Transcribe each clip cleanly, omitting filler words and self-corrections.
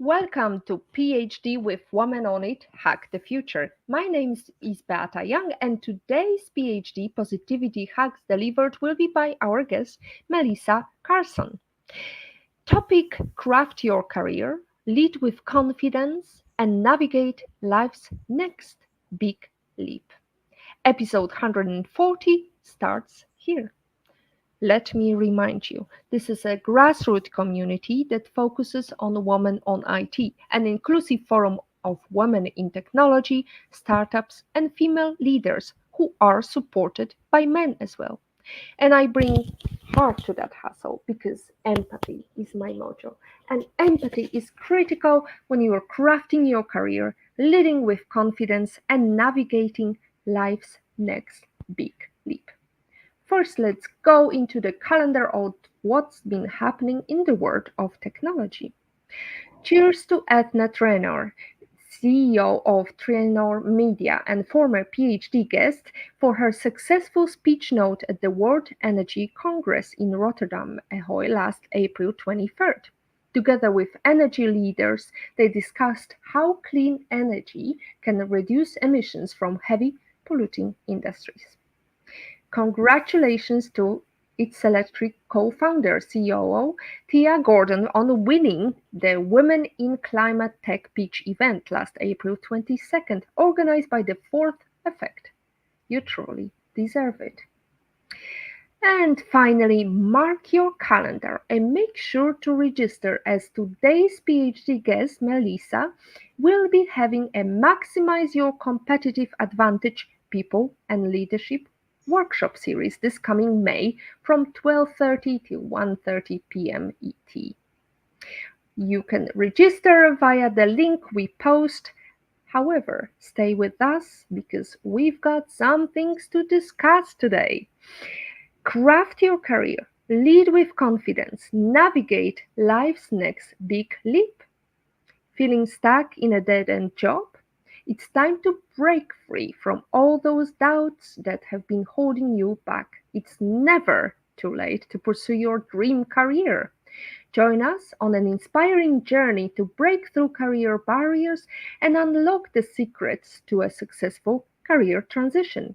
Welcome to PhD with Women on It, Hack the Future. My name is Beata Young, and today's PhD Positivity Hacks delivered will be by our guest, Melissa Carson. Topic: Craft your career, lead with confidence, and navigate life's next big leap. Episode 140 starts here. Let me remind you, this is a grassroots community that focuses on women on IT, an inclusive forum of women in technology, startups, and female leaders who are supported by men as well. And I bring heart to that hustle because empathy is my motto. And empathy is critical when you are crafting your career, leading with confidence, and navigating life's next big leap. First, let's go into the calendar of what's been happening in the world of technology. Cheers to Edna Traynor, CEO of Traynor Media and former PhD guest, for her successful speech note at the World Energy Congress in Rotterdam, Ahoy, last April 23rd. Together with energy leaders, they discussed how clean energy can reduce emissions from heavy polluting industries. Congratulations to its Electric co-founder COO Tia Gordon on winning the Women in Climate Tech Pitch event last April 22nd, organized by the Fourth Effect. You truly deserve it. And finally, mark your calendar and make sure to register, as today's PhD guest, Melissa, will be having a Maximize Your Competitive Advantage People and Leadership workshop series this coming May from 12:30 to 1:30 p.m. ET. You can register via the link we post. However, stay with us because we've got some things to discuss today. Craft your career, lead with confidence, navigate life's next big leap. Feeling stuck in a dead-end job? It's time to break free from all those doubts that have been holding you back. It's never too late to pursue your dream career. Join us on an inspiring journey to break through career barriers and unlock the secrets to a successful career transition.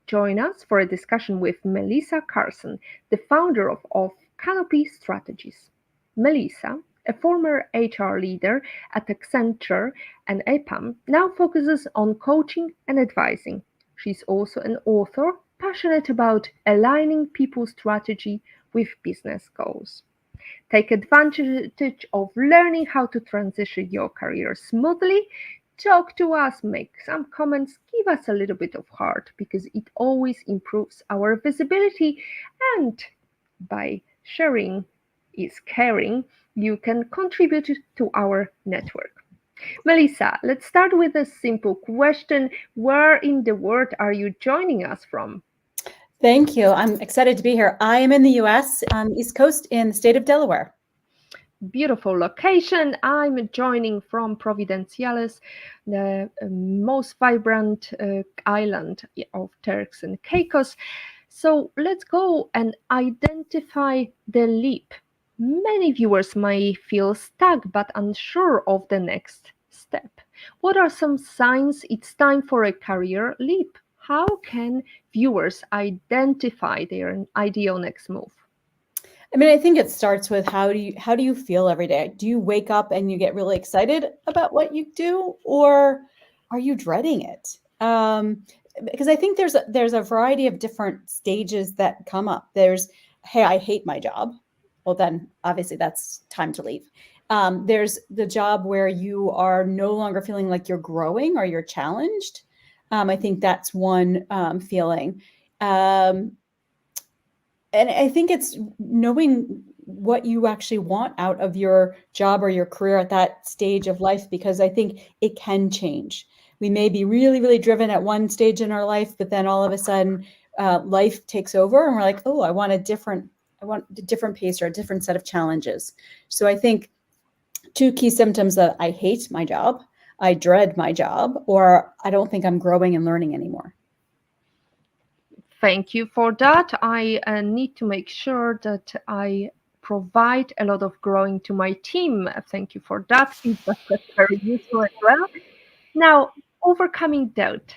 Join us for a discussion with Melissa Carson, the founder of Canopy Strategies. Melissa, a former HR leader at Accenture and EPAM, now focuses on coaching and advising. She's also an author, passionate about aligning people's strategy with business goals. Take advantage of learning how to transition your career smoothly. Talk to us, make some comments, give us a little bit of heart because it always improves our visibility, and by sharing is caring, you can contribute to our network. Melissa, let's start with a simple question. Where in the world are you joining us from? Thank you. I'm excited to be here. I am in the US on the East Coast in the state of Delaware. Beautiful location. I'm joining from Providenciales, the most vibrant island of Turks and Caicos. So let's go and identify the leap. Many viewers may feel stuck but unsure of the next step. What are some signs it's time for a career leap? How can viewers identify their ideal next move? I mean, I think it starts with how do you feel every day? Do you wake up and you get really excited about what you do, or are you dreading it? Because I think there's a variety of different stages that come up. There's, hey, I hate my job. Well, then obviously that's time to leave. There's the job where you are no longer feeling like you're growing or you're challenged. I think that's one feeling. And I think it's knowing what you actually want out of your job or your career at that stage of life, because I think it can change. We may be really, really driven at one stage in our life, but then all of a sudden life takes over and we're like, oh, I want a different pace or a different set of challenges. So I think two key symptoms that I hate my job, I dread my job, or I don't think I'm growing and learning anymore. Thank you for that. I need to make sure that I provide a lot of growing to my team. Thank you for that feedback. That's very useful as well. Now, overcoming doubt.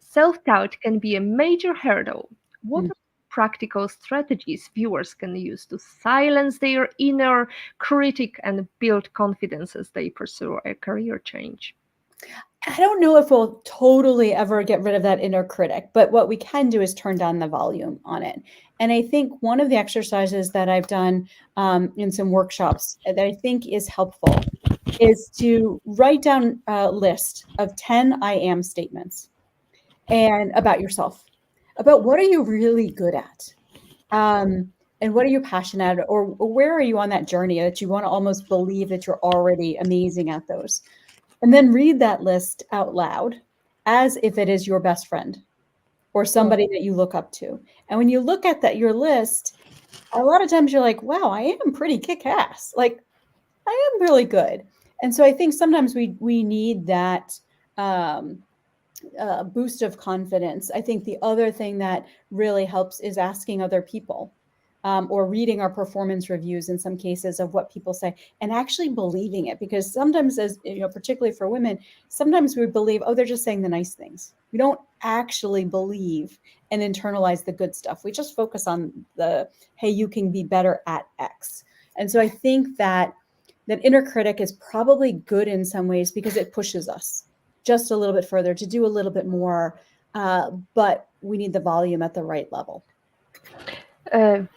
Self doubt can be a major hurdle. What Mm. are practical strategies viewers can use to silence their inner critic and build confidence as they pursue a career change? I don't know if we'll totally ever get rid of that inner critic, but what we can do is turn down the volume on it. And I think one of the exercises that I've done in some workshops that I think is helpful is to write down a list of 10 I am statements and about yourself, about what are you really good at? And what are you passionate at, or where are you on that journey that you want to almost believe that you're already amazing at those? And then read that list out loud as if it is your best friend or somebody that you look up to. And when you look at that, your list, a lot of times you're like, wow, I am pretty kick-ass. Like, I am really good. And so I think sometimes we need that um, boost of confidence. I think the other thing that really helps is asking other people or reading our performance reviews in some cases of what people say and actually believing it. Because sometimes, as you know, particularly for women, sometimes we believe, oh, they're just saying the nice things. We don't actually believe and internalize the good stuff. We just focus on the, hey, you can be better at X. And so I think that inner critic is probably good in some ways because it pushes us just a little bit further to do a little bit more, but we need the volume at the right level.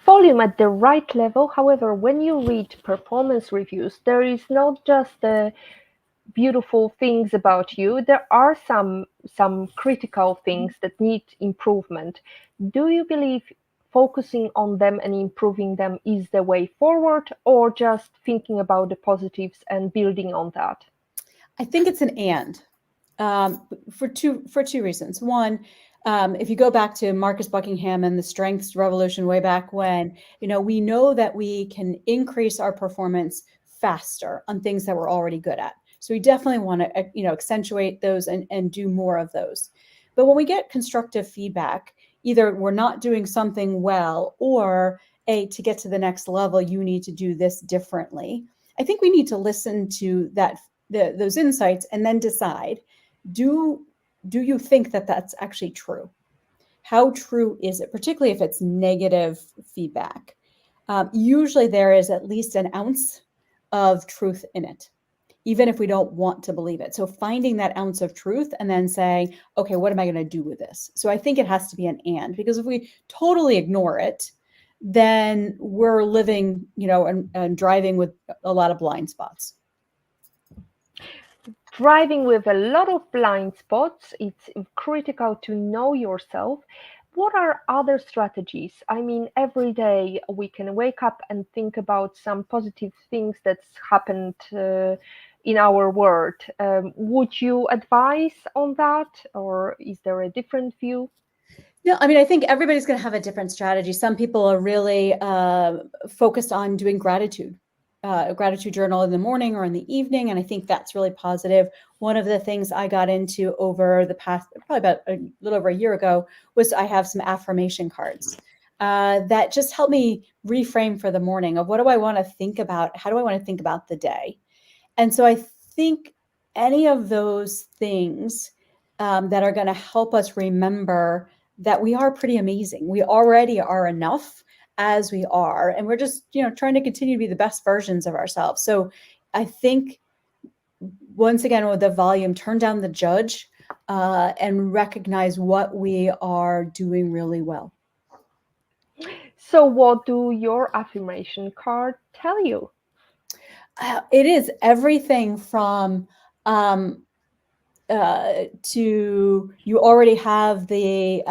Volume at the right level. However, when you read performance reviews, there is not just the beautiful things about you. There are some critical things that need improvement. Do you believe focusing on them and improving them is the way forward, or just thinking about the positives and building on that? I think it's an and for two reasons. One, if you go back to Marcus Buckingham and the strengths revolution way back when, we know that we can increase our performance faster on things that we're already good at. So we definitely want to, accentuate those and do more of those. But when we get constructive feedback, either we're not doing something well, or to get to the next level, you need to do this differently. I think we need to listen to those insights and then decide, do you think that that's actually true? How true is it, particularly if it's negative feedback? Usually there is at least an ounce of truth in it, even if we don't want to believe it. So finding that ounce of truth and then saying, okay, what am I going to do with this? So I think it has to be an and, because if we totally ignore it, then we're living, and driving with a lot of blind spots. Driving with a lot of blind spots, it's critical to know yourself. What are other strategies? I mean, every day we can wake up and think about some positive things that's happened in our world. Would you advise on that, or is there a different view? No, I mean, I think everybody's going to have a different strategy. Some people are really focused on doing a gratitude journal in the morning or in the evening. And I think that's really positive. One of the things I got into over the past, probably about a little over a year ago, was I have some affirmation cards that just help me reframe for the morning of what do I want to think about? How do I want to think about the day? And so I think any of those things that are going to help us remember that we are pretty amazing. We already are enough as we are, and we're just, trying to continue to be the best versions of ourselves. So I think, once again, with the volume, turn down the judge and recognize what we are doing really well. So, what do your affirmation card tell you? It is everything from to you already have the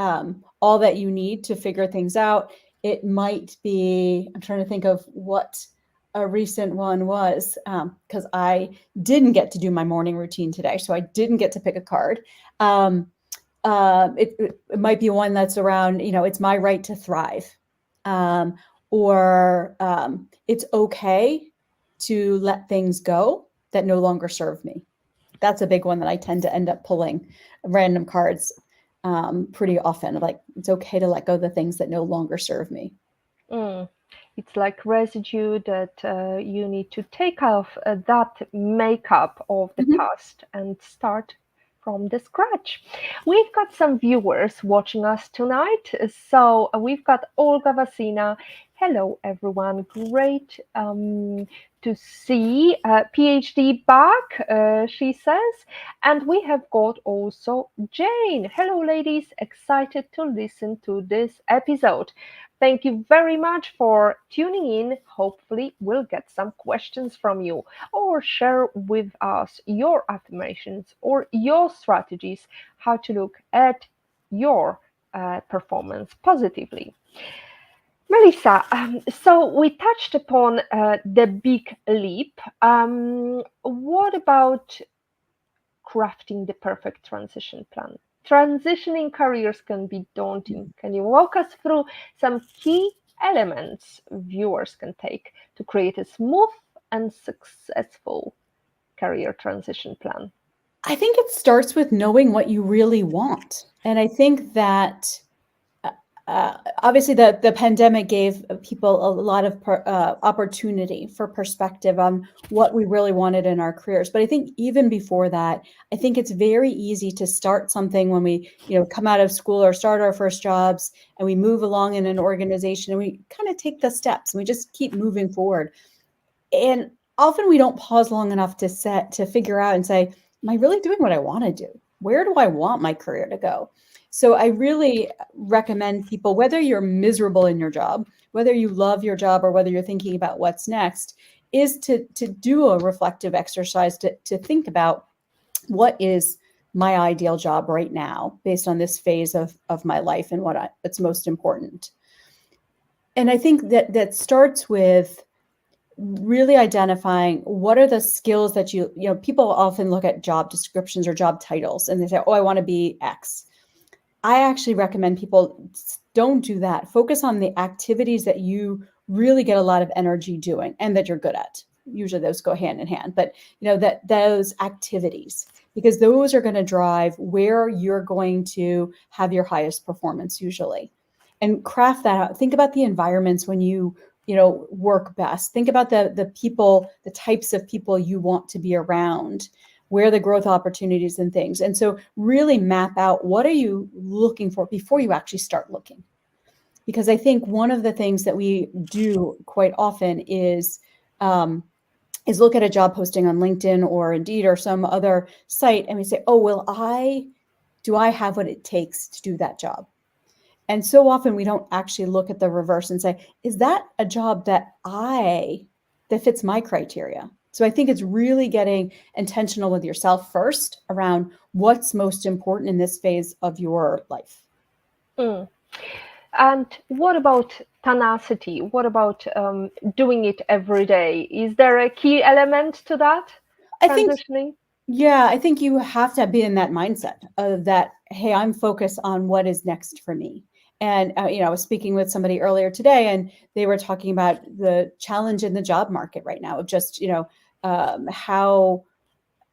all that you need to figure things out. It might be, I'm trying to think of what a recent one was, because I didn't get to do my morning routine today, so I didn't get to pick a card. It might be one that's around, it's my right to thrive, or it's okay to let things go that no longer serve me. That's a big one that I tend to end up pulling random cards pretty often. Like, it's okay to let go of the things that no longer serve me. Mm. It's like residue that you need to take off that makeup of the Mhm. past and start from the scratch. We've got some viewers watching us tonight. So we've got Olga Vasina. Hello, everyone. Great to see PhD back, she says. And we have got also Jane. Hello, ladies. Excited to listen to this episode. Thank you very much for tuning in. Hopefully, we'll get some questions from you or share with us your affirmations or your strategies how to look at your performance positively. Melissa, so we touched upon the big leap. What about crafting the perfect transition plan? Transitioning careers can be daunting. Can you walk us through some key elements viewers can take to create a smooth and successful career transition plan? I think it starts with knowing what you really want. And I think that obviously the pandemic gave people a lot of opportunity for perspective on what we really wanted in our careers. But I think even before that, I think it's very easy to start something when we, come out of school or start our first jobs, and we move along in an organization and we kind of take the steps and we just keep moving forward. And often we don't pause long enough to figure out and say, am I really doing what I want to do? Where do I want my career to go? So I really recommend people, whether you're miserable in your job, whether you love your job, or whether you're thinking about what's next, is to do a reflective exercise to think about what is my ideal job right now based on this phase of my life and what's most important. And I think that starts with really identifying what are the skills that people often look at job descriptions or job titles and they say, oh, I want to be X. I actually recommend people don't do that. Focus on the activities that you really get a lot of energy doing and that you're good at. Usually those go hand in hand, but that those activities, because those are going to drive where you're going to have your highest performance usually. And craft that out. Think about the environments when you work best. Think about the people, the types of people you want to be around, where the growth opportunities and things. And so really map out what are you looking for before you actually start looking. Because I think one of the things that we do quite often is look at a job posting on LinkedIn or Indeed or some other site and we say, oh, well, do I have what it takes to do that job? And so often we don't actually look at the reverse and say, is that a job that fits my criteria? So I think it's really getting intentional with yourself first around what's most important in this phase of your life. Mm. And what about tenacity? What about doing it every day? Is there a key element to that I think, transitioning? yeah, I think you have to be in that mindset of that, hey, I'm focused on what is next for me. And, I was speaking with somebody earlier today and they were talking about the challenge in the job market right now of just,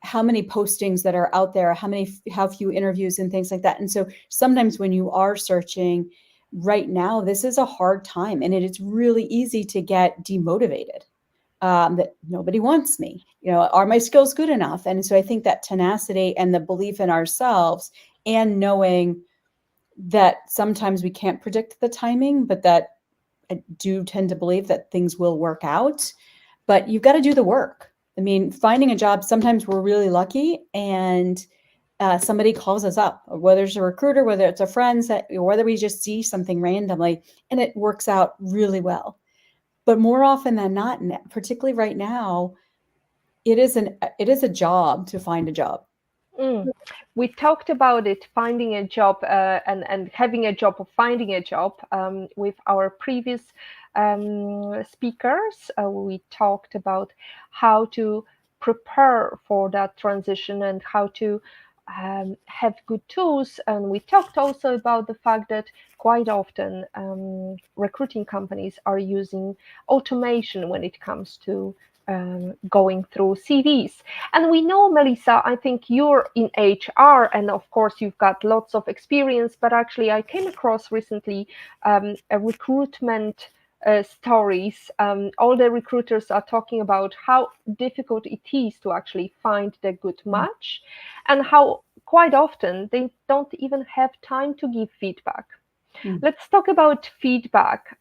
how many postings that are out there, how few interviews and things like that. And so sometimes when you are searching right now, this is a hard time and it's really easy to get demotivated. That nobody wants me, are my skills good enough? And so I think that tenacity and the belief in ourselves and knowing that sometimes we can't predict the timing, but that I do tend to believe that things will work out, but you've got to do the work. I mean, finding a job, sometimes we're really lucky and somebody calls us up, whether it's a recruiter, whether it's a friend, whether we just see something randomly and it works out really well. But more often than not, particularly right now, it is a job to find a job. Mm. We talked about it, finding a job and having a job or finding a job with our previous speakers. We talked about how to prepare for that transition and how to have good tools. And we talked also about the fact that quite often recruiting companies are using automation when it comes to going through CVs. And we know, Melissa, I think you're in HR, and of course, you've got lots of experience. But actually, I came across recently a recruitment stories. All the recruiters are talking about how difficult it is to actually find the good match, and how quite often they don't even have time to give feedback. Mm. Let's talk about feedback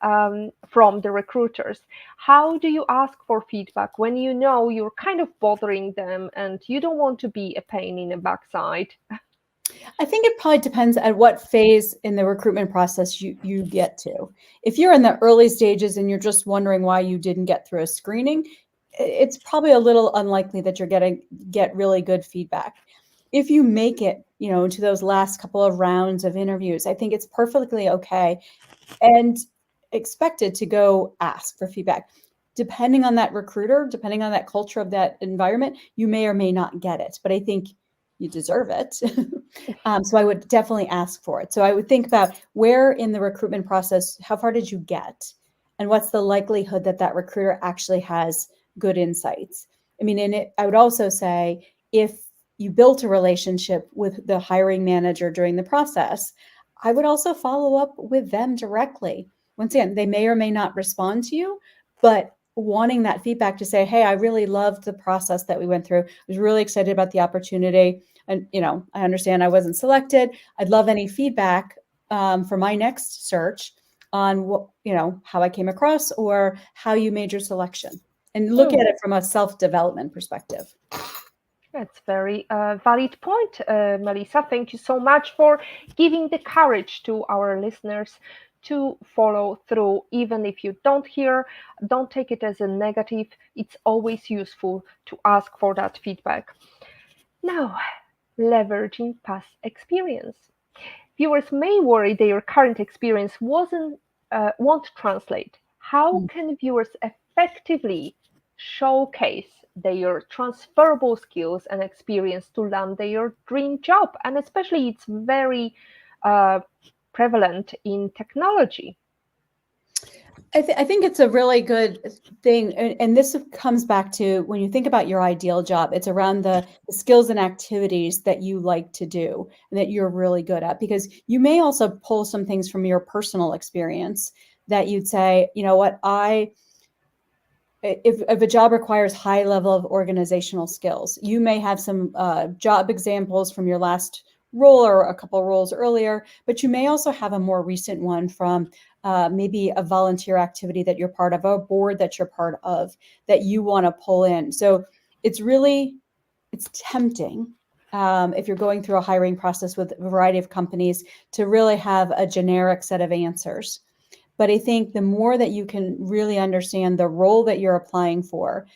from the recruiters. How do you ask for feedback when you know you're kind of bothering them and you don't want to be a pain in the backside? I think it probably depends at what phase in the recruitment process you get to. If you're in the early stages and you're just wondering why you didn't get through a screening, it's probably a little unlikely that you're get really good feedback. If you make it, into those last couple of rounds of interviews, I think it's perfectly okay and expected to go ask for feedback. Depending on that recruiter, depending on that culture of that environment, you may or may not get it, but I think you deserve it. So I would definitely ask for it. So I would think about where in the recruitment process, how far did you get? And what's the likelihood that that recruiter actually has good insights? I mean, I would also say if you built a relationship with the hiring manager during the process, I would also follow up with them directly. Once again, they may or may not respond to you, but wanting that feedback to say, hey, I really loved the process that we went through. I was really excited about the opportunity. And, I understand I wasn't selected. I'd love any feedback for my next search on what, how I came across or how you made your selection, and look at Mm, it from a self-development perspective. that's very valid point, Melissa. Thank you so much for giving the courage to our listeners to follow through, even if you don't hear. Don't take it as a negative. It's always useful to ask for that feedback. Now, leveraging past experience. Viewers may worry their current experience won't translate. How Mm. can viewers effectively showcase their transferable skills and experience to land their dream job? And especially, it's very uh, prevalent in technology. I think it's a really good thing. And this comes back to when you think about your ideal job, it's around the skills and activities that you like to do and that you're really good at, because you may also pull some things from your personal experience that you'd say, you know what, if a job requires high level of organizational skills, you may have some job examples from your last role or a couple of roles earlier, but you may also have a more recent one from maybe a volunteer activity that you're part of, a board that you're part of, that you want to pull in. So it's tempting, if you're going through a hiring process with a variety of companies, to really have a generic set of answers. But I think the more that you can really understand the role that you're applying for,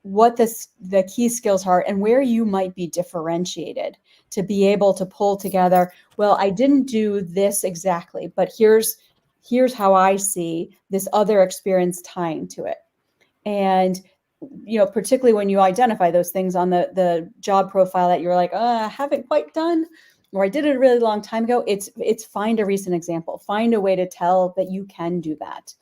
what the key skills are, and where you might be differentiated, to be able to pull together, well, I didn't do this exactly, but here's how I see this other experience tying to it. And particularly when you identify those things on the job profile that you're like, I haven't quite done, or I did it a really long time ago, it's find a recent example, find a way to tell that you can do that.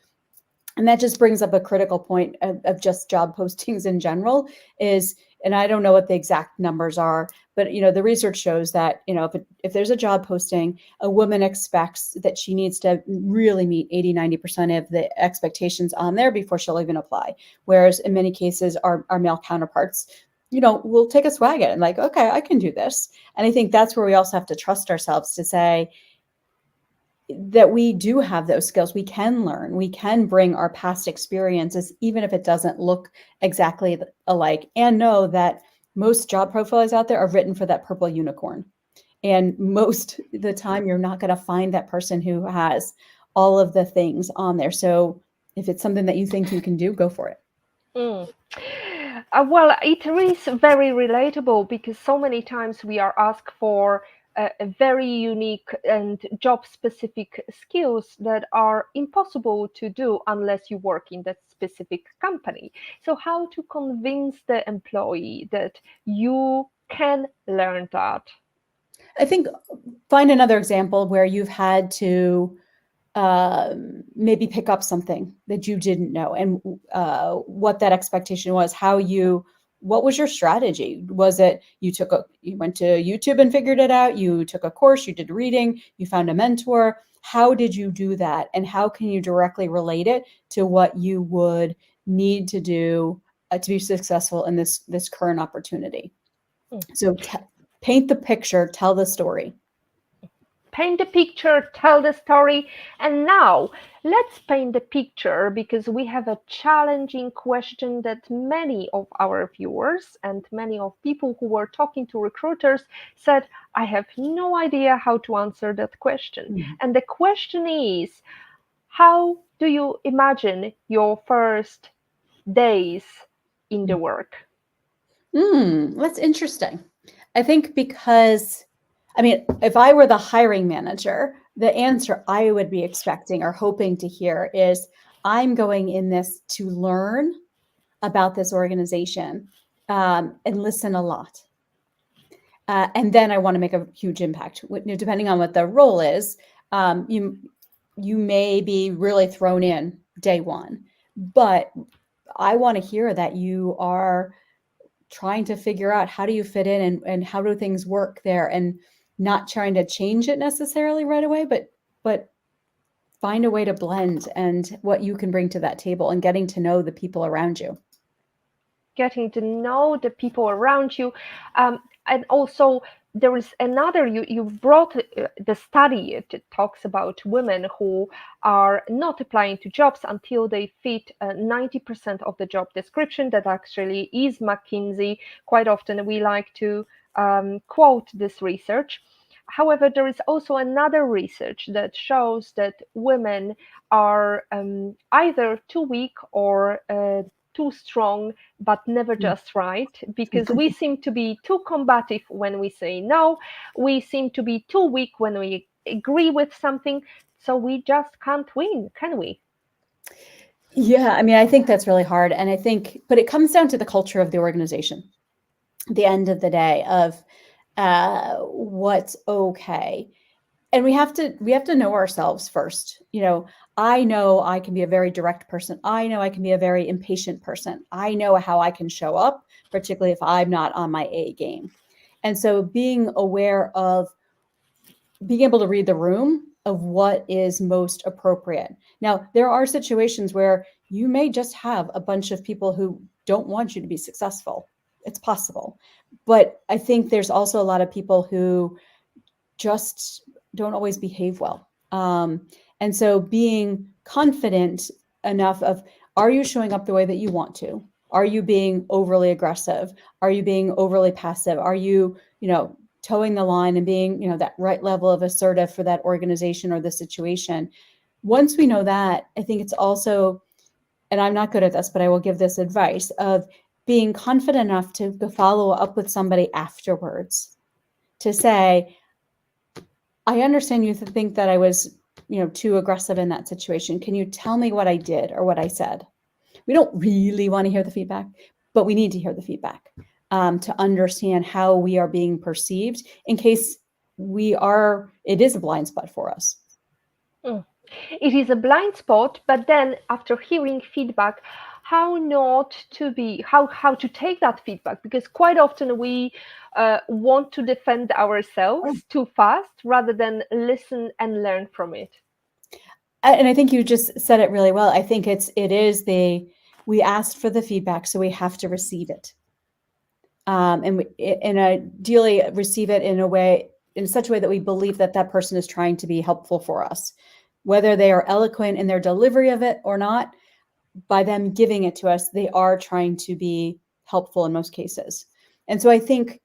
And that just brings up a critical point of just job postings in general is, and I don't know what the exact numbers are, but the research shows that if there's a job posting, a woman expects that she needs to really meet 80-90% of the expectations on there before she'll even apply, whereas in many cases our male counterparts will take a swag at it and like, okay, I can do this. And I think that's where we also have to trust ourselves to say that we do have those skills. We can learn, we can bring our past experiences, even if it doesn't look exactly alike, and know that most job profiles out there are written for that purple unicorn. And most of the time, you're not going to find that person who has all of the things on there. So if it's something that you think you can do, go for it. Mm. Well, it is very relatable because so many times we are asked for a very unique and job specific skills that are impossible to do unless you work in that specific company. So, how to convince the employee that you can learn that? I think find another example where you've had to maybe pick up something that you didn't know, and what that expectation was, what was your strategy? Was it you went to YouTube and figured it out? You took a course, you did reading, you found a mentor? how did you do that? And how can you directly relate it to what you would need to do to be successful in this current opportunity? So paint the picture, tell the story. Paint the picture, tell the story. And now let's paint the picture, because we have a challenging question that many of our viewers and many of people who were talking to recruiters said, I have no idea how to answer that question. And the question is, how do you imagine your first days in the work? That's interesting. I think because, I mean, if I were the hiring manager, the answer I would be expecting or hoping to hear is, I'm going in this to learn about this organization and listen a lot. And then I want to make a huge impact. Depending on what the role is, you may be really thrown in day one, but I want to hear that you are trying to figure out how do you fit in and how do things work there, and not trying to change it necessarily right away, but find a way to blend and what you can bring to that table, and getting to know the people around you. Getting to know the people around you. And also, there is another, you brought the study. It talks about women who are not applying to jobs until they fit 90% of the job description. That actually is McKinsey. Quite often we like to quote this research. However, there is also another research that shows that women are either too weak or too strong, but never just right, because we seem to be too combative when we say no. We seem to be too weak when we agree with something. So we just can't win, can we? Yeah, I mean, I think that's really hard. And I think, but it comes down to the culture of the organization, at the end of the day, of what's okay. And we have to know ourselves first. I know I can be a very direct person. I know I can be a very impatient person. I know how I can show up, particularly if I'm not on my A game. And so being aware of being able to read the room of what is most appropriate. Now, there are situations where you may just have a bunch of people who don't want you to be successful. It's possible. But I think there's also a lot of people who just don't always behave well. And so being confident enough of, are you showing up the way that you want to? Are you being overly aggressive? Are you being overly passive? Are you, towing the line and being, that right level of assertive for that organization or the situation? Once we know that, I think it's also, and I'm not good at this, but I will give this advice of being confident enough to follow up with somebody afterwards to say, I understand you think that I was, too aggressive in that situation. Can you tell me what I did or what I said? We don't really want to hear the feedback, but we need to hear the feedback to understand how we are being perceived, in case it is a blind spot for us. It is a blind spot, but then after hearing feedback, how not to be, how to take that feedback, because quite often we want to defend ourselves too fast rather than listen and learn from it. And I think you just said it really well. I think we asked for the feedback, so we have to receive it. And ideally receive it in such a way that we believe that that person is trying to be helpful for us, whether they are eloquent in their delivery of it or not. By them giving it to us, they are trying to be helpful in most cases. And so I think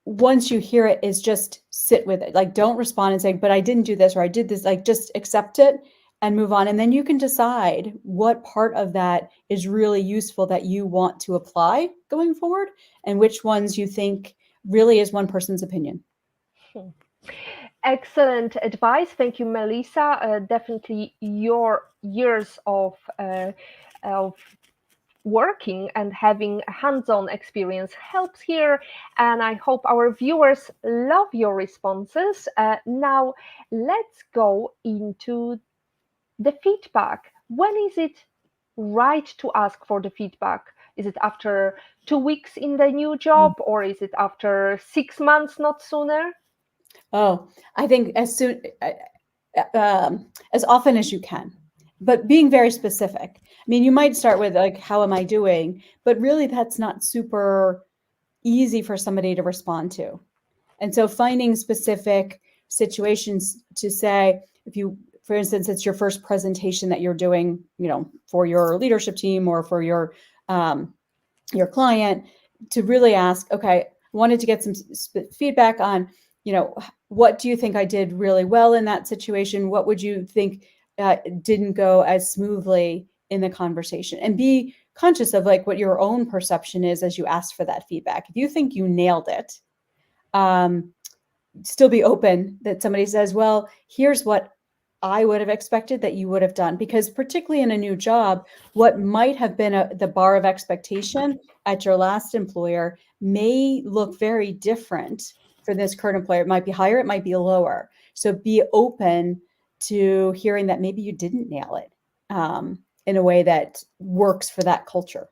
once you hear it, is just sit with it. Like, don't respond and say, but I didn't do this or I did this. Like, just accept it and move on. And then you can decide what part of that is really useful that you want to apply going forward, and which ones you think really is one person's opinion. Excellent advice. Thank you, Melissa. Definitely your years of working and having hands-on experience helps here, and I hope our viewers love your responses. Now let's go into the feedback. When is it right to ask for the feedback? Is it after 2 weeks in the new job, or is it after 6 months, not sooner? Oh, I think as often as you can, but being very specific. I mean, you might start with like, how am I doing? But really that's not super easy for somebody to respond to. And so finding specific situations to say, if you, for instance, it's your first presentation that you're doing, for your leadership team or for your client, to really ask, okay, I wanted to get some feedback on, what do you think I did really well in that situation? What would you think didn't go as smoothly in the conversation? And be conscious of like what your own perception is as you ask for that feedback. If you think you nailed it, still be open that somebody says, well, here's what I would have expected that you would have done. Because particularly in a new job, what might have been the bar of expectation at your last employer may look very different for this current employer. It might be higher, it might be lower. So be open to hearing that maybe you didn't nail it in a way that works for that culture.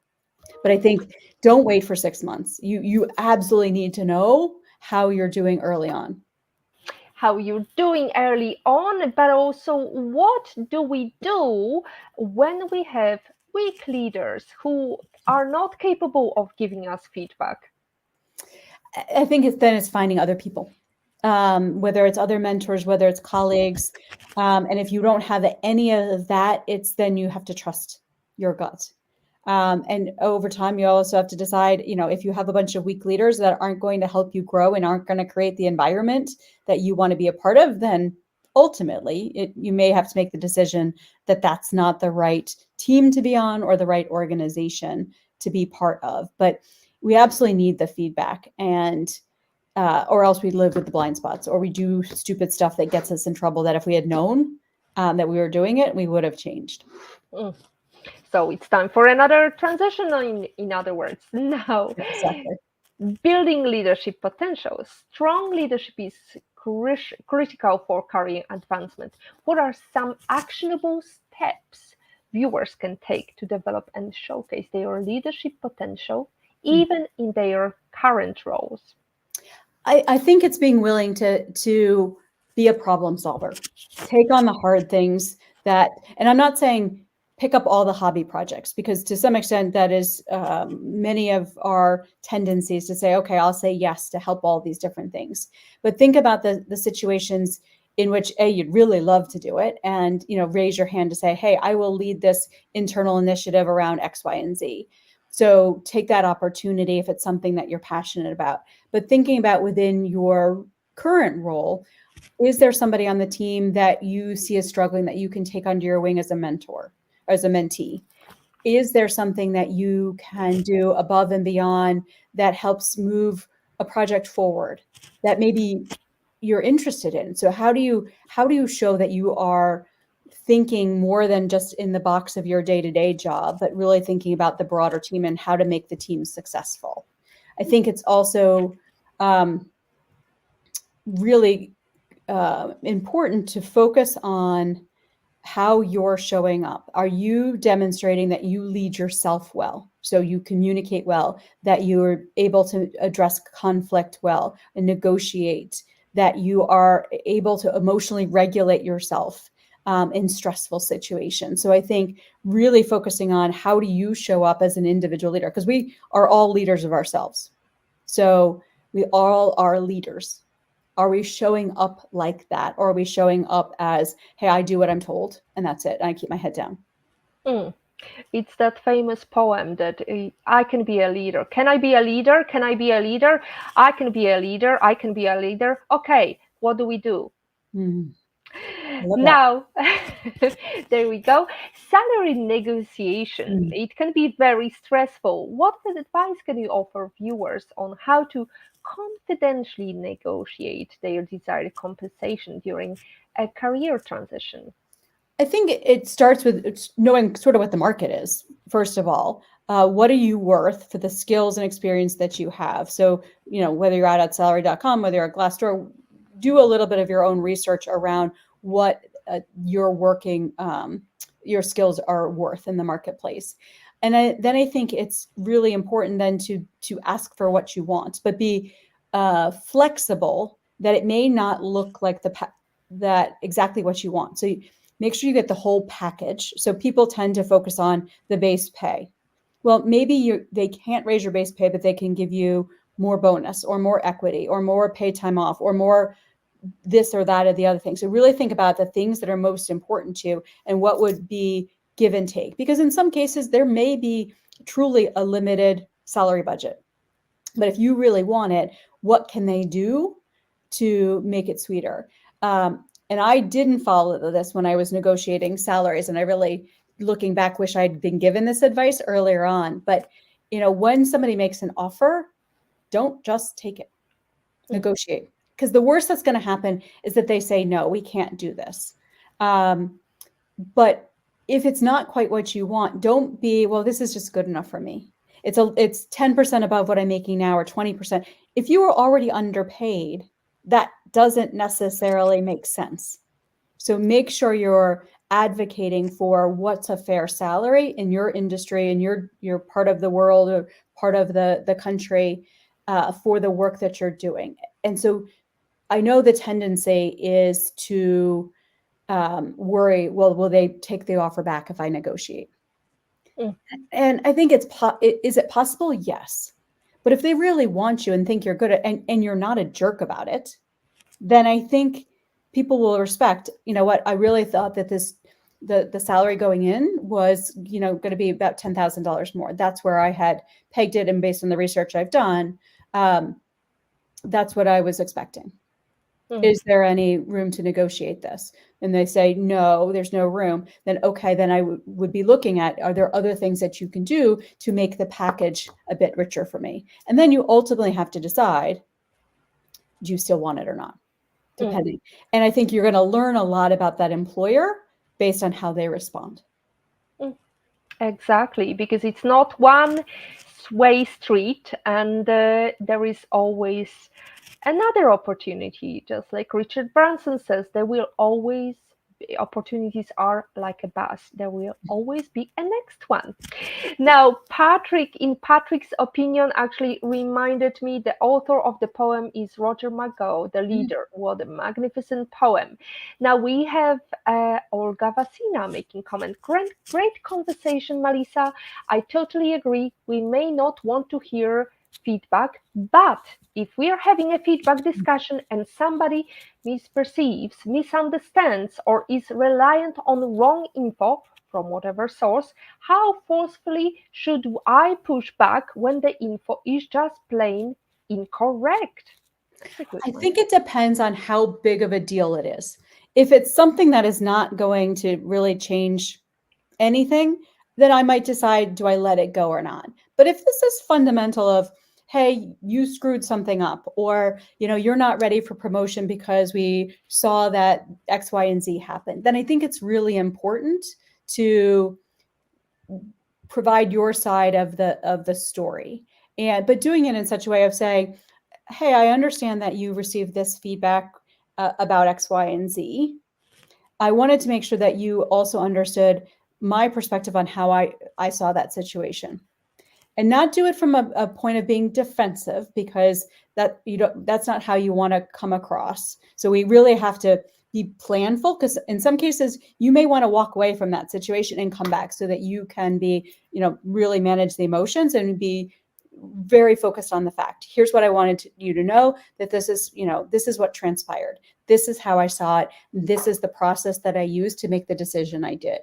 But I think don't wait for 6 months. You absolutely need to know how you're doing early on. How you're doing early on, but also what do we do when we have weak leaders who are not capable of giving us feedback? I think it's finding other people, whether it's other mentors, whether it's colleagues. And if you don't have any of that, it's then you have to trust your gut. And over time, you also have to decide, if you have a bunch of weak leaders that aren't going to help you grow and aren't going to create the environment that you want to be a part of, then ultimately you may have to make the decision that that's not the right team to be on or the right organization to be part of. But we absolutely need the feedback, and or else we live with the blind spots, or we do stupid stuff that gets us in trouble that if we had known that we were doing it, we would have changed. Mm. So it's time for another transition, in other words. Now, Exactly. building leadership potential. Strong leadership is critical for career advancement. What are some actionable steps viewers can take to develop and showcase their leadership potential, even in their current roles? I think it's being willing to be a problem solver, take on the hard things and I'm not saying pick up all the hobby projects, because to some extent that is many of our tendencies to say, okay, I'll say yes to help all these different things. But think about the situations in which you'd really love to do it, and raise your hand to say, hey, I will lead this internal initiative around X, Y, and Z. So take that opportunity if it's something that you're passionate about. But thinking about within your current role, is there somebody on the team that you see as struggling that you can take under your wing as a mentor, or as a mentee? Is there something that you can do above and beyond that helps move a project forward that maybe you're interested in? So how do you show that you are thinking more than just in the box of your day-to-day job, but really thinking about the broader team and how to make the team successful? I think it's also really important to focus on how you're showing up. Are you demonstrating that you lead yourself well? So you communicate well, that you're able to address conflict well and negotiate, that you are able to emotionally regulate yourself in stressful situations. So I think really focusing on how do you show up as an individual leader, because we are all leaders of ourselves. So we all are leaders. Are we showing up like that? Or are we showing up as, hey, I do what I'm told and that's it, and I keep my head down? Mm. It's that famous poem that I can be a leader. Can I be a leader? Can I be a leader? I can be a leader. I can be a leader. Okay, what do we do? I love that. Now, there we go. Salary negotiation. Mm. It can be very stressful. What advice can you offer viewers on how to confidentially negotiate their desired compensation during a career transition? I think it starts with knowing sort of what the market is, first of all. What are you worth for the skills and experience that you have? So, whether you're out at salary.com, whether you're at Glassdoor, do a little bit of your own research around what your skills are worth in the marketplace. And then I think it's really important then to ask for what you want, but be flexible, that it may not look like exactly what you want. So make sure you get the whole package. So people tend to focus on the base pay. Well, maybe they can't raise your base pay, but they can give you more bonus or more equity or more paid time off or more this or that or the other thing. So really think about the things that are most important to you and what would be give and take. Because in some cases, there may be truly a limited salary budget. But if you really want it, what can they do to make it sweeter? And I didn't follow this when I was negotiating salaries. And I really, looking back, wish I'd been given this advice earlier on. But, when somebody makes an offer, don't just take it, negotiate. Because the worst that's going to happen is that they say, no, we can't do this. But if it's not quite what you want, don't be, well, this is just good enough for me. It's 10% above what I'm making now or 20%. If you are already underpaid, that doesn't necessarily make sense. So make sure you're advocating for what's a fair salary in your industry and your part of the world or part of the country for the work that you're doing. And so I know the tendency is to worry, well, will they take the offer back if I negotiate? And I think is it possible? Yes. But if they really want you and think you're good at, and you're not a jerk about it, then I think people will respect, what, I really thought that the salary going in was, going to be about $10,000 more. That's where I had pegged it. And based on the research I've done, that's what I was expecting. Is there any room to negotiate this? And they say, no, there's no room. Then, okay, then I would be looking at, are there other things that you can do to make the package a bit richer for me? And then you ultimately have to decide, do you still want it or not? Depending. And I think you're going to learn a lot about that employer based on how they respond. Exactly, because it's not one way street, and there is always another opportunity. Just like Richard Branson says, there will always opportunities are like a bus. There will always be a next one. Now, in Patrick's opinion, actually reminded me the author of the poem is Roger McGough, The Leader. What a magnificent poem. Now we have Olga Vasina making comment. Great conversation, Melissa. I totally agree. We may not want to hear feedback, but if we are having a feedback discussion and somebody misperceives, misunderstands, or is reliant on wrong info from whatever source, how forcefully should I push back when the info is just plain incorrect? I think it depends on how big of a deal it is. If it's something that is not going to really change anything, then I might decide, do I let it go or not? But if this is fundamental of, hey, you screwed something up, or, you're not ready for promotion because we saw that X, Y, and Z happen, then I think it's really important to provide your side of the story. But doing it in such a way of saying, hey, I understand that you received this feedback about X, Y, and Z. I wanted to make sure that you also understood my perspective on how I saw that situation, and not do it from a point of being defensive, because that's not how you want to come across. So we really have to be planful, because in some cases you may want to walk away from that situation and come back so that you can be, really manage the emotions and be very focused on the fact. Here's what I wanted you to know, that this is what transpired. This is how I saw it. This is the process that I used to make the decision I did.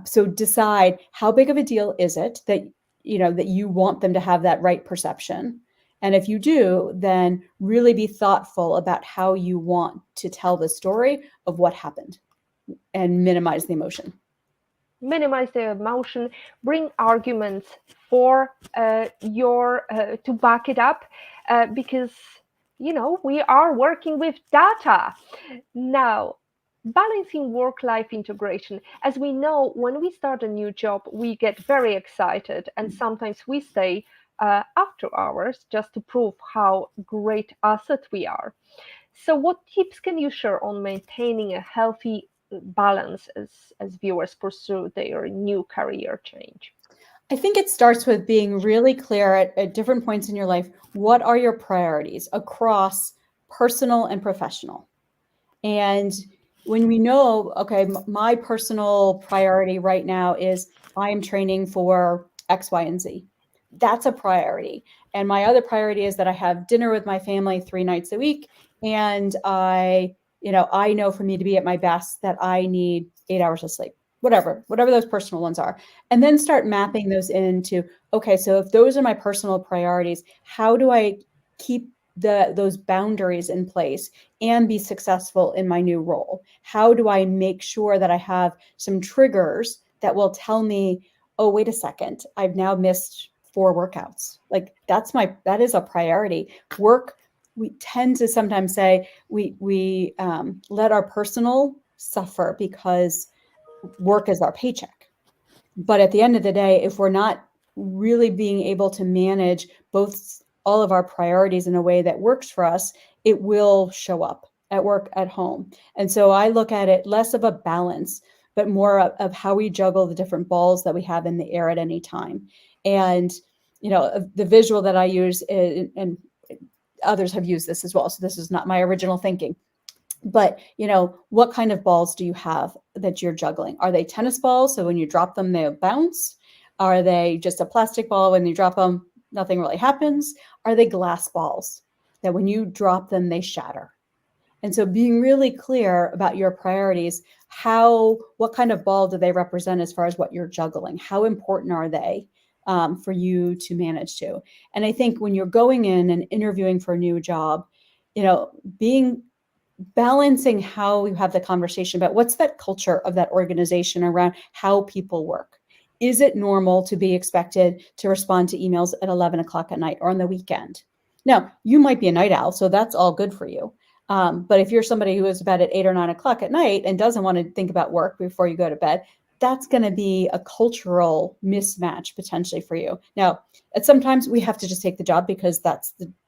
So decide, how big of a deal is it that you want them to have that right perception. And if you do, then really be thoughtful about how you want to tell the story of what happened and minimize the emotion. Minimize the emotion, bring arguments for to back it up, because we are working with data. Now, balancing work-life integration. As we know, when we start a new job, we get very excited, and sometimes we stay after hours just to prove how great asset we are. So what tips can you share on maintaining a healthy balance as viewers pursue their new career change? I think it starts with being really clear at different points in your life. What are your priorities across personal and professional? And when we know, okay, my personal priority right now is I'm training for X, Y, and Z. That's a priority. And my other priority is that I have dinner with my family 3 nights a week. And I know for me to be at my best that I need 8 hours of sleep, whatever those personal ones are. And then start mapping those into, okay, so if those are my personal priorities, how do I keep those boundaries in place and be successful in my new role? How do I make sure that I have some triggers that will tell me, oh, wait a second, I've now missed 4 workouts. Like that is a priority. Work, we tend to sometimes say we let our personal suffer because work is our paycheck. But at the end of the day, if we're not really being able to manage both all of our priorities in a way that works for us, it will show up at work, at home. And so I look at it less of a balance, but more of how we juggle the different balls that we have in the air at any time. And, the visual that I use, and others have used this as well, so this is not my original thinking, but what kind of balls do you have that you're juggling? Are they tennis balls, so when you drop them they'll bounce? Are they just a plastic ball, when you drop them nothing really happens? Are they glass balls that when you drop them they shatter? And so being really clear about your priorities, what kind of ball do they represent as far as what you're juggling? How important are they for you to manage to? And I think when you're going in and interviewing for a new job, being balancing how you have the conversation about what's that culture of that organization around how people work. Is it normal to be expected to respond to emails at 11 o'clock at night or on the weekend? Now, you might be a night owl, so that's all good for you. But if you're somebody who is to bed at 8 or 9 o'clock at night and doesn't want to think about work before you go to bed, that's going to be a cultural mismatch potentially for you. Now, sometimes we have to just take the job because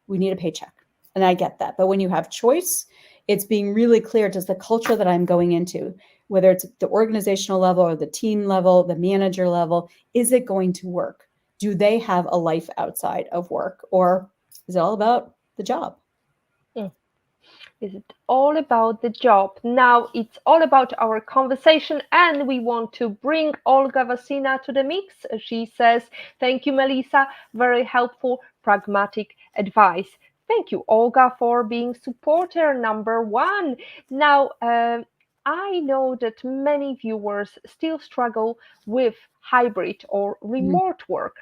we need a paycheck. And I get that. But when you have choice, it's being really clear, does the culture that I'm going into, whether it's the organizational level or the team level, the manager level, is it going to work? Do they have a life outside of work, or is it all about the job? Is it all about the job? Now it's all about our conversation, and we want to bring Olga Vasina to the mix. She says, thank you, Melissa. Very helpful, pragmatic advice. Thank you, Olga, for being supporter number one. Now, I know that many viewers still struggle with hybrid or Mhm. remote work.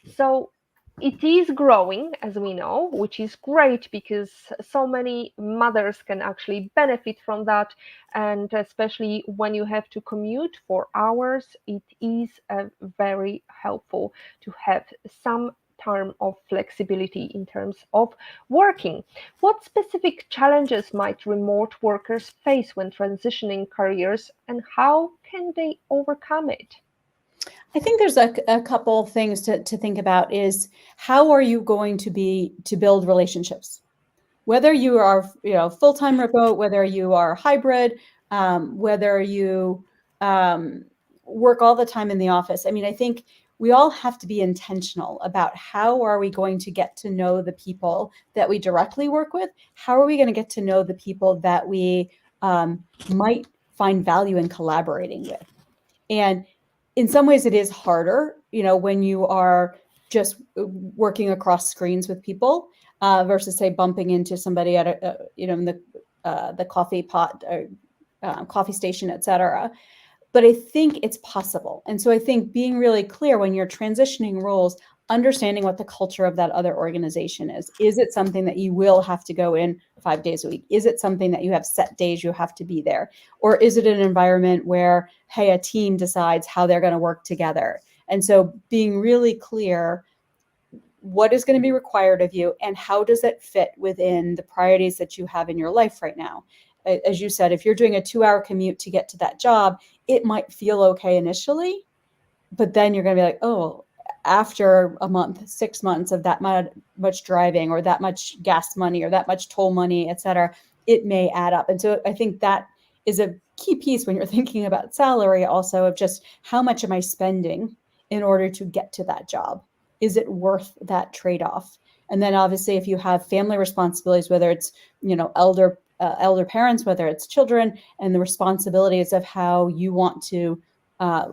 So it is growing, as we know, which is great because so many mothers can actually benefit from that. And especially when you have to commute for hours, it is very helpful to have some term of flexibility in terms of working. What specific challenges might remote workers face when transitioning careers, and how can they overcome it? I think there's a couple of things to think about. Is how are you going to build relationships? Whether you are full-time remote, whether you are hybrid, whether you work all the time in the office. I mean, I think we all have to be intentional about how are we going to get to know the people that we directly work with? How are we going to get to know the people that we might find value in collaborating with? And in some ways it is harder, when you are just working across screens with people versus say bumping into somebody at in the coffee pot or coffee station, etc. But I think it's possible. And so I think being really clear when you're transitioning roles, understanding what the culture of that other organization is. Is it something that you will have to go in 5 days a week? Is it something that you have set days you have to be there? Or is it an environment where, hey, a team decides how they're going to work together? And so being really clear what is going to be required of you and how does it fit within the priorities that you have in your life right now. As you said, if you're doing a 2-hour commute to get to that job, it might feel okay initially, but then you're going to be like, oh, after a month, 6 months of that much driving or that much gas money or that much toll money, et cetera, it may add up. And so I think that is a key piece when you're thinking about salary also, of just how much am I spending in order to get to that job? Is it worth that trade-off? And then obviously if you have family responsibilities, whether it's, elder elder parents, whether it's children, and the responsibilities of how you want to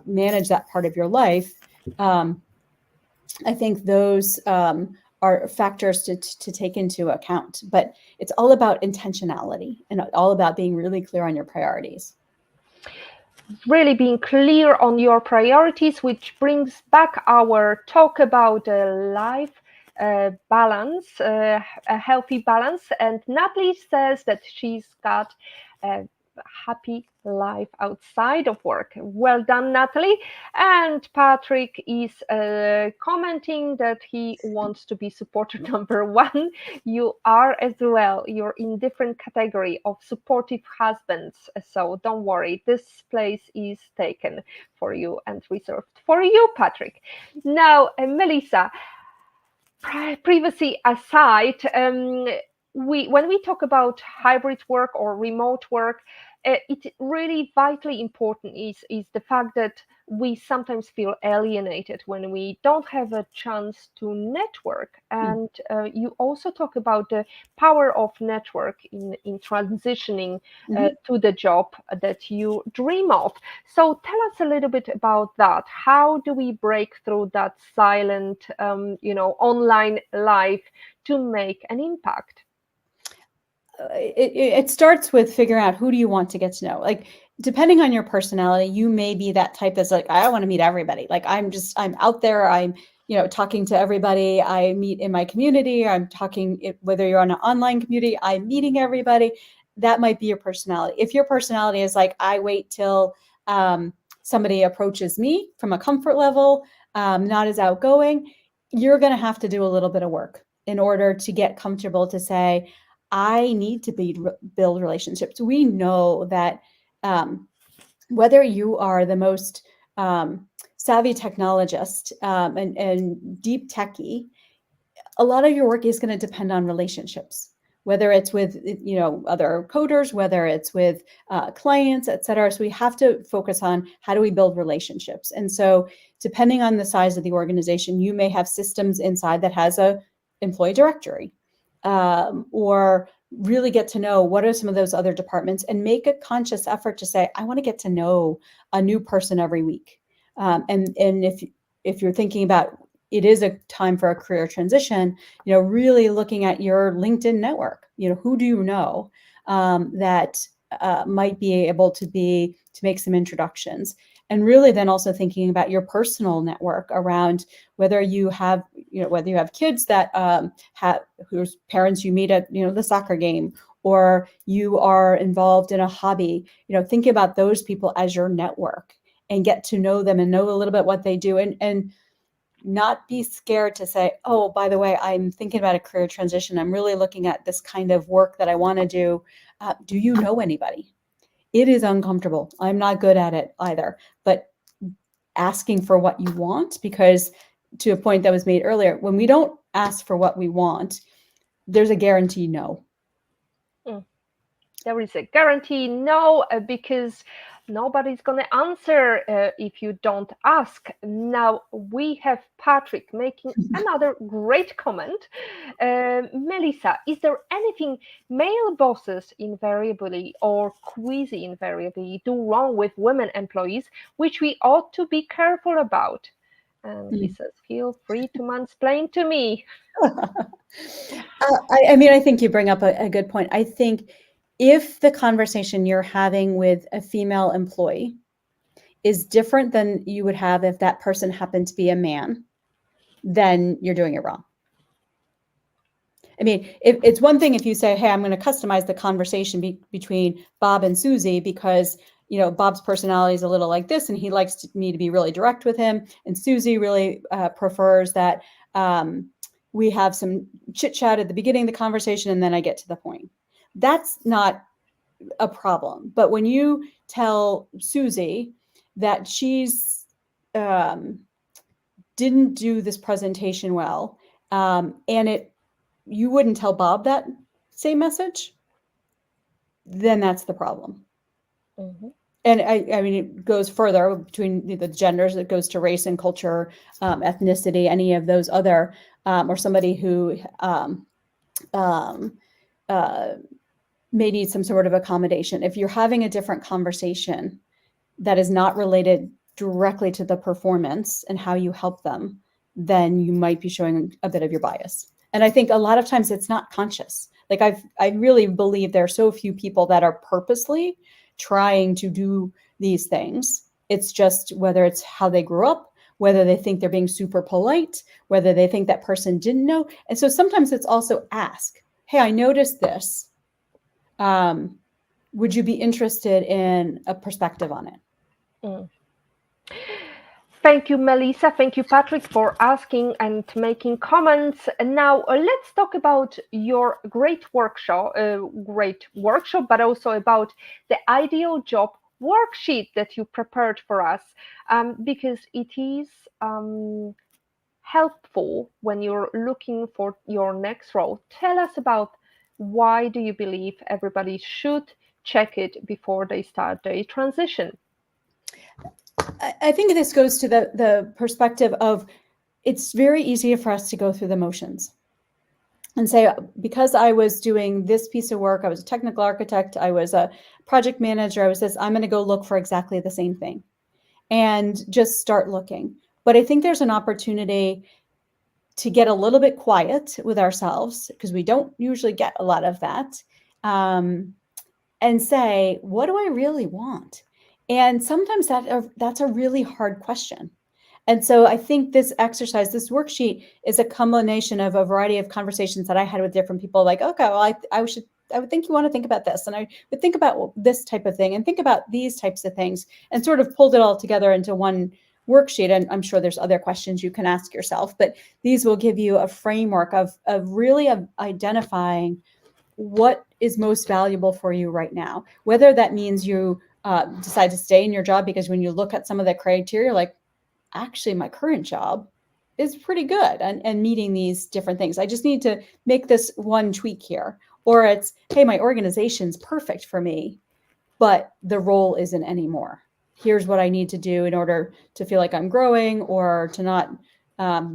manage that part of your life. I think those are factors to take into account, but it's all about intentionality and all about being really clear on your priorities. Really being clear on your priorities, which brings back our talk about life balance, a healthy balance. And Natalie says that she's got a happy life outside of work. Well done, Natalie. And Patrick is commenting that he wants to be supporter number one. You are as well. You're in different category of supportive husbands. So don't worry, this place is taken for you and reserved for you, Patrick. Now, Melissa, privacy aside, when we talk about hybrid work or remote work, it really vitally important is the fact that we sometimes feel alienated when we don't have a chance to network. And you also talk about the power of network in transitioning to the job that you dream of. So tell us a little bit about that. How do we break through that silent, online life to make an impact? It starts with figuring out who do you want to get to know. Like, depending on your personality, you may be that type that's like, I want to meet everybody. Like, I'm out there. I'm, talking to everybody I meet in my community. I'm talking, whether you're on an online community, I'm meeting everybody. That might be your personality. If your personality is like, I wait till somebody approaches me from a comfort level, not as outgoing, you're going to have to do a little bit of work in order to get comfortable to say, I need to build relationships. We know that whether you are the most savvy technologist and deep techie, a lot of your work is going to depend on relationships, whether it's with other coders, whether it's with clients, et cetera. So we have to focus on how do we build relationships. And so depending on the size of the organization, you may have systems inside that has a employee directory. Or really get to know what are some of those other departments and make a conscious effort to say, I want to get to know a new person every week. And if you're thinking about it is a time for a career transition, really looking at your LinkedIn network, who do you know that might be able to make some introductions. And really then also thinking about your personal network around whether you have kids that whose parents you meet at, the soccer game, or you are involved in a hobby, think about those people as your network and get to know them and know a little bit what they do, and not be scared to say, oh, by the way, I'm thinking about a career transition. I'm really looking at this kind of work that I want to do. Do you know anybody? It is uncomfortable. I'm not good at it either, but asking for what you want, because to a point that was made earlier, when we don't ask for what we want, there's a guarantee no. There is a guarantee no, because nobody's going to answer if you don't ask. Now we have Patrick making another great comment. Melissa, is there anything male bosses invariably or quasi invariably do wrong with women employees, which we ought to be careful about? And he says, feel free to mansplain to me. I think you bring up a good point. I think if the conversation you're having with a female employee is different than you would have if that person happened to be a man, then you're doing it wrong. I mean, it's one thing if you say, hey, I'm going to customize the conversation between Bob and Susie because, Bob's personality is a little like this and he likes me to be really direct with him. And Susie really prefers that we have some chit chat at the beginning of the conversation and then I get to the point. That's not a problem. But when you tell Susie that she's didn't do this presentation well, and you wouldn't tell Bob that same message, then that's the problem. Mm-hmm. And I mean, it goes further between the genders. It goes to race and culture, ethnicity, any of those other, or somebody who may need some sort of accommodation. If you're having a different conversation that is not related directly to the performance and how you help them, then you might be showing a bit of your bias. And I think a lot of times it's not conscious. Like I really believe there are so few people that are purposely trying to do these things. It's just whether it's how they grew up, whether they think they're being super polite, whether they think that person didn't know. And so sometimes it's also ask, hey, I noticed this. Would you be interested in a perspective on it? Mm. Thank you, Melissa. Thank you, Patrick, for asking and making comments. And now let's talk about your great workshop, but also about the ideal job worksheet that you prepared for us, because it is helpful when you're looking for your next role. Tell us about why do you believe everybody should check it before they start their transition? I think this goes to the perspective of it's very easy for us to go through the motions and say, because I was doing this piece of work, I was a technical architect, I was a project manager, I was this, I'm going to go look for exactly the same thing and just start looking. But I think there's an opportunity to get a little bit quiet with ourselves, because we don't usually get a lot of that, and say, what do I really want? And sometimes that's a really hard question. And so I think this exercise, this worksheet, is a combination of a variety of conversations that I had with different people. Like, okay, well, I would think you want to think about this, and I would think about this type of thing, and think about these types of things, and sort of pulled it all together into one worksheet. And I'm sure there's other questions you can ask yourself, but these will give you a framework of really identifying what is most valuable for you right now. Whether that means you decide to stay in your job because when you look at some of the criteria, like, actually, my current job is pretty good and meeting these different things. I just need to make this one tweak here. Or it's, hey, my organization's perfect for me, but the role isn't anymore. Here's what I need to do in order to feel like I'm growing, or to not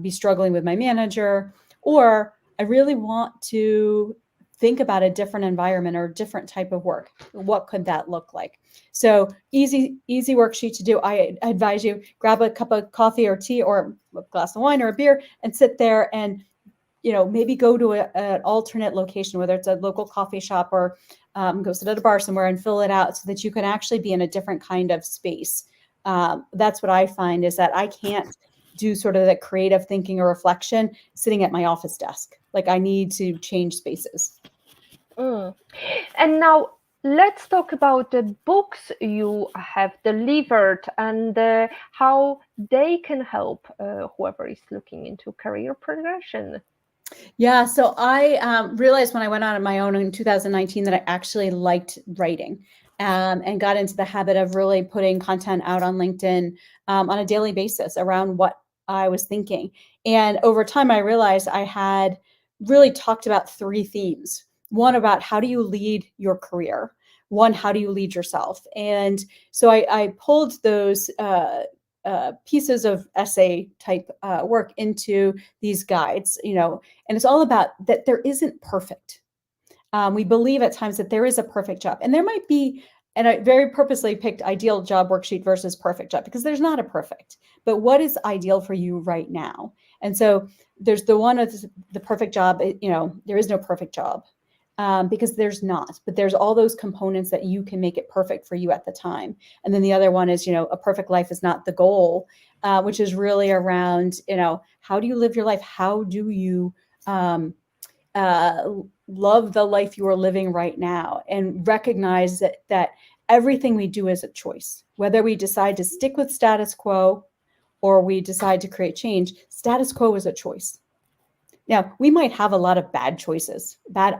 be struggling with my manager. Or I really want to think about a different environment or a different type of work. What could that look like? So easy worksheet to do. I advise you grab a cup of coffee or tea or a glass of wine or a beer and sit there and, maybe go to an alternate location, whether it's a local coffee shop or go sit at a bar somewhere and fill it out so that you can actually be in a different kind of space. That's what I find, is that I can't do sort of the creative thinking or reflection sitting at my office desk. Like, I need to change spaces. Mm. And now let's talk about the books you have delivered and how they can help whoever is looking into career progression. Yeah, so I realized when I went out on my own in 2019 that I actually liked writing, and got into the habit of really putting content out on LinkedIn on a daily basis around what I was thinking. And over time, I realized I had really talked about three themes. One, about how do you lead your career? One, how do you lead yourself? And so I pulled those pieces of essay type work into these guides, and it's all about that there isn't perfect. We believe at times that there is a perfect job, and there might be, and I very purposely picked ideal job worksheet versus perfect job, because there's not a perfect, but what is ideal for you right now? And so there's the one of the perfect job, there is no perfect job, because there's not, but there's all those components that you can make it perfect for you at the time. And then the other one is, a perfect life is not the goal, which is really around, how do you live your life? How do you love the life you are living right now, and recognize that everything we do is a choice, whether we decide to stick with status quo or we decide to create change. Status quo is a choice. Now, we might have a lot of bad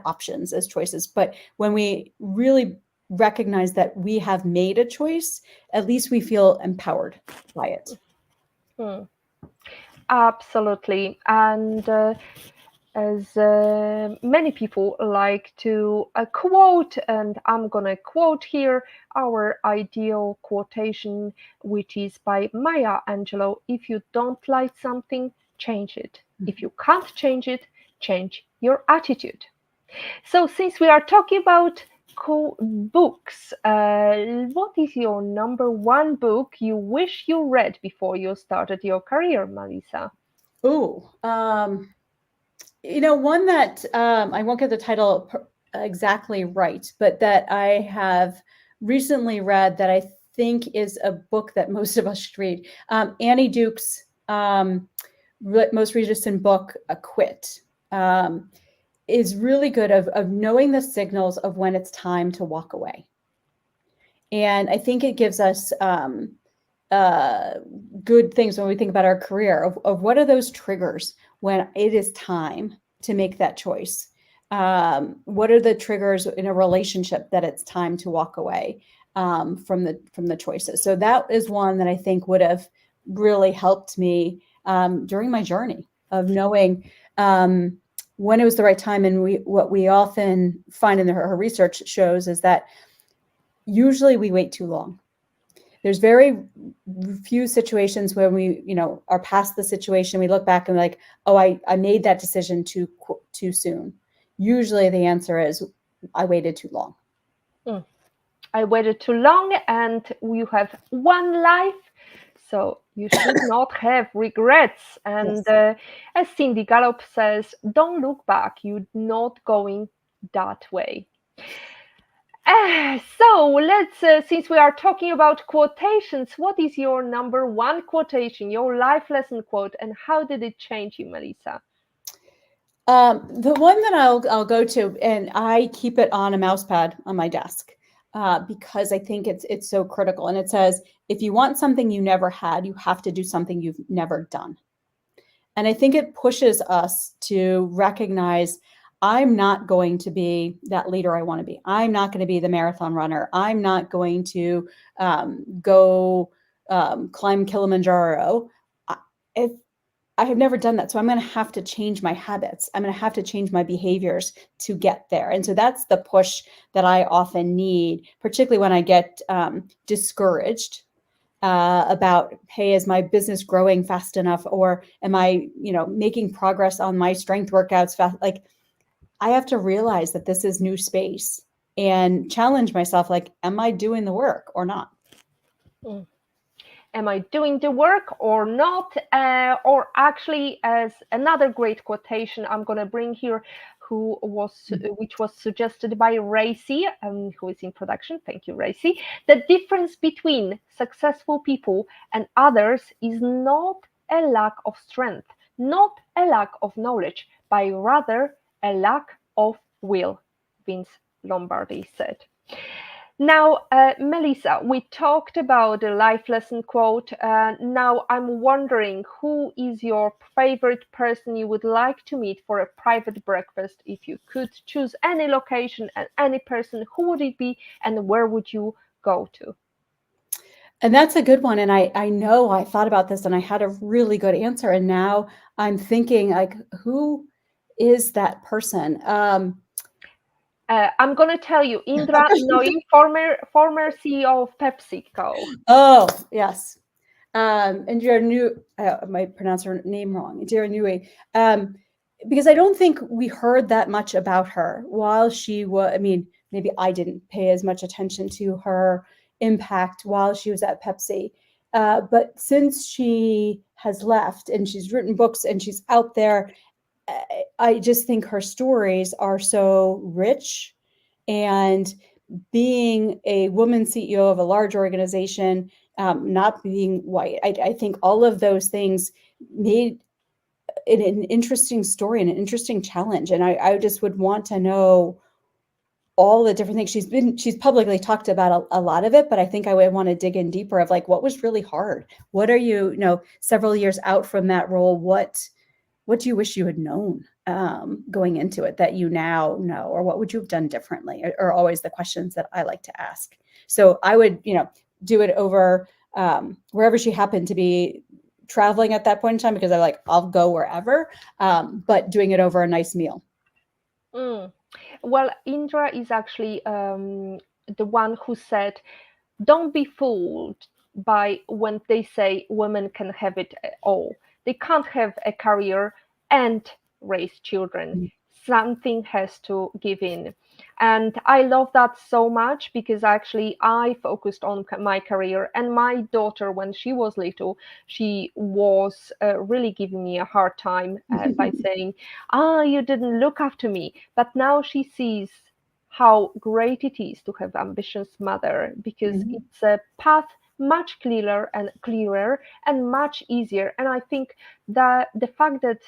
options as choices, but when we really recognize that we have made a choice, at least we feel empowered by it. Hmm. Absolutely. And as many people like to quote, and I'm going to quote here our ideal quotation, which is by Maya Angelou: if you don't like something, change it. If you can't change it, change your attitude. So since we are talking about Books. What is your number one book you wish you read before you started your career, Melissa? Ooh, one that I won't get the title exactly right, but that I have recently read that I think is a book that most of us should read. Annie Duke's most recent book, Quit, is really good of knowing the signals of when it's time to walk away. And I think it gives us good things when we think about our career of what are those triggers when it is time to make that choice. What are the triggers in a relationship that it's time to walk away from the choices? So that is one that I think would have really helped me during my journey of knowing when it was the right time. And what we often find in her research shows is that usually we wait too long. There's very few situations where we, are past the situation. We look back and like, oh, I made that decision too soon. Usually the answer is I waited too long. I waited too long, and you have one life, so you should not have regrets. And Yes. as Cindy Gallop says, don't look back. You're not going that way. So let's, since we are talking about quotations, what is your number one quotation, your life lesson quote, and how did it change you, Melissa? The one that I'll go to, and I keep it on a mouse pad on my desk because I think it's so critical. And it says, if you want something you never had, you have to do something you've never done. And I think it pushes us to recognize I'm not going to be that leader I want to be. I'm not going to be the marathon runner. I'm not going to go climb Kilimanjaro. If I have never done that, so I'm going to have to change my habits. I'm going to have to change my behaviors to get there. And so that's the push that I often need, particularly when I get discouraged about, hey, is my business growing fast enough, or am I, making progress on my strength workouts fast? Like, I have to realize that this is new space and challenge myself. Like, am I doing the work or not? Mm. Am I doing the work or not? Or actually, as another great quotation I'm going to bring here, which was suggested by Racy, who is in production. Thank you, Racy. The difference between successful people and others is not a lack of strength, not a lack of knowledge, but rather a lack of will, Vince Lombardi said. Now, Melissa, we talked about the life lesson quote. Now, I'm wondering, who is your favorite person you would like to meet for a private breakfast? If you could choose any location and any person, who would it be, and where would you go to? And that's a good one. And I know I thought about this and I had a really good answer. And now I'm thinking, like, who is that person? I'm going to tell you, Indra Nooyi, former CEO of PepsiCo. Oh, yes. Indira Nooyi, I might pronounce her name wrong, Indira Nooyi, because I don't think we heard that much about her while she was, I mean, maybe I didn't pay as much attention to her impact while she was at Pepsi. But since she has left and she's written books and she's out there, I just think her stories are so rich. And being a woman CEO of a large organization, not being white, I think all of those things made it an interesting story and an interesting challenge. And I just would want to know all the different things. She's publicly talked about a lot of it, but I think I would want to dig in deeper of like, what was really hard? What are you, several years out from that role, what do you wish you had known going into it that you now know, or what would you have done differently, are always the questions that I like to ask. So I would, do it over wherever she happened to be traveling at that point in time, because I'll go wherever, but doing it over a nice meal. Mm. Well, Indra is actually the one who said, don't be fooled by when they say women can have it all. They can't have a career and raise children. something has to give in. And I love that so much, because actually I focused on my career, and my daughter, when she was little, she was really giving me a hard time by saying, ah, you didn't look after me. But now she sees how great it is to have ambitious mother, because Mhm. it's a path much clearer and much easier. And I think that the fact that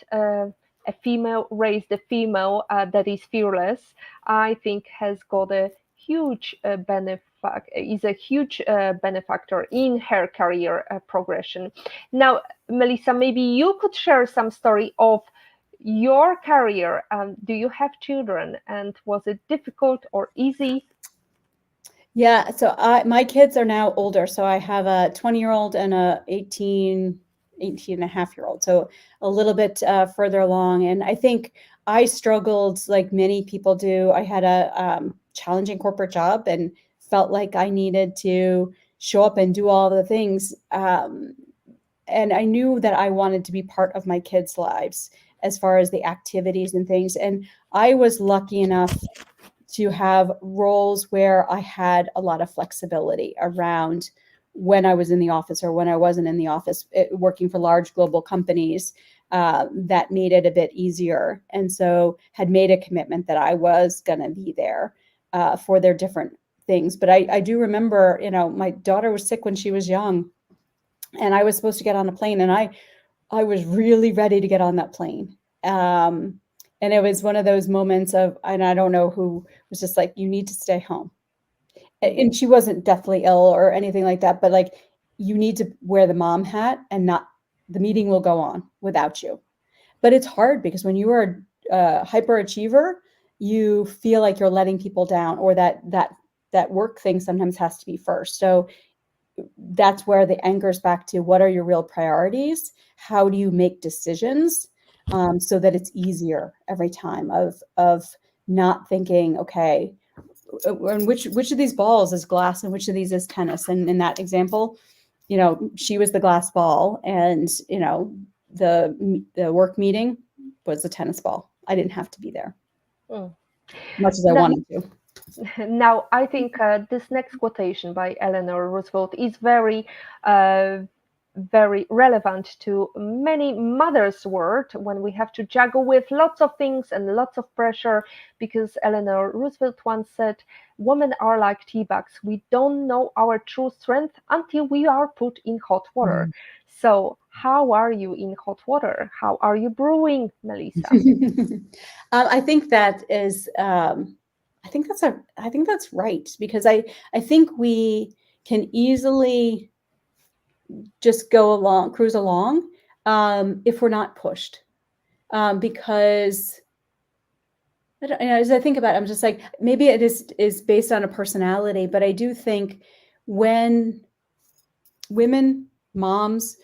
a female raised a female that is fearless, I think has got a huge is a huge benefactor in her career progression. Now, Melissa, maybe you could share some story of your career. Do you have children, and was it difficult or easy? Yeah, so my kids are now older. So I have a 20-year-old and a 18 and a half year old. So a little bit further along. And I think I struggled like many people do. I had a challenging corporate job and felt like I needed to show up and do all the things. And I knew that I wanted to be part of my kids' lives as far as the activities and things. And I was lucky enough to have roles where I had a lot of flexibility around when I was in the office or when I wasn't in the office, working for large global companies. That made it a bit easier. And so had made a commitment that I was going to be there for their different things. But I do remember, my daughter was sick when she was young, and I was supposed to get on a plane, and I was really ready to get on that plane. And it was one of those moments of, and I don't know who was just like, you need to stay home. And she wasn't deathly ill or anything like that, but like, you need to wear the mom hat, and not, the meeting will go on without you. But it's hard because when you are a hyperachiever, you feel like you're letting people down, or that work thing sometimes has to be first. So that's where the anchors back to, what are your real priorities? How do you make decisions so that it's easier every time, of not thinking, okay, and which of these balls is glass and which of these is tennis? And in that example, she was the glass ball, and the work meeting was the tennis ball. I didn't have to be there Mm. much as I Now, wanted to. now, I think this next quotation by Eleanor Roosevelt is very relevant to many mothers' world when we have to juggle with lots of things and lots of pressure. Because Eleanor Roosevelt once said, "Women are like tea bags. We don't know our true strength until we are put in hot water." So, how are you in hot water? How are you brewing, Melissa? I think that is. I think that's right, because I think we can easily just go along, cruise along, if we're not pushed. Because as I think about it, I'm just like, maybe it is based on a personality, but I do think when women, moms,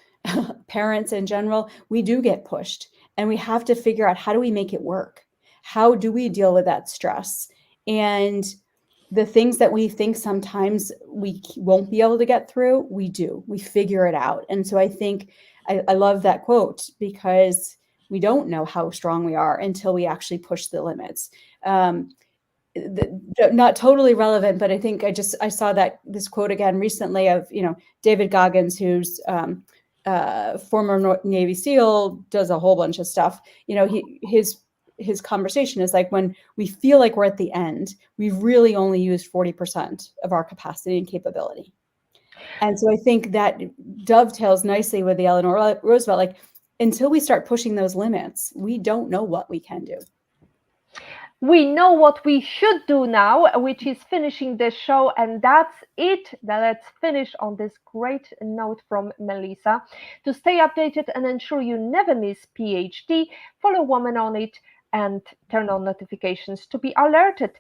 parents in general, we do get pushed, and we have to figure out, how do we make it work? How do we deal with that stress? And the things that we think sometimes we won't be able to get through, we do. We figure it out. And so I think I love that quote, because we don't know how strong we are until we actually push the limits. Not totally relevant, but I think I saw that this quote again recently of, David Goggins, who's former Navy SEAL, does a whole bunch of stuff. His conversation is like, when we feel like we're at the end, we've really only used 40% of our capacity and capability. And so I think that dovetails nicely with the Eleanor Roosevelt. Like, until we start pushing those limits, we don't know what we can do. We know what we should do now, which is finishing the show, and that's it. Now let's finish on this great note from Melissa. To stay updated and ensure you never miss PhD, follow Woman on It and turn on notifications to be alerted.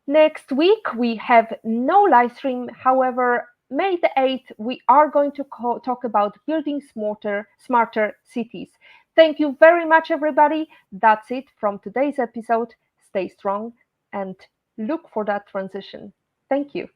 Next week we have no live stream. However, May the 8th, we are going to talk about building smarter cities. Thank you very much, everybody. That's it from today's episode. Stay strong and look for that transition. Thank you.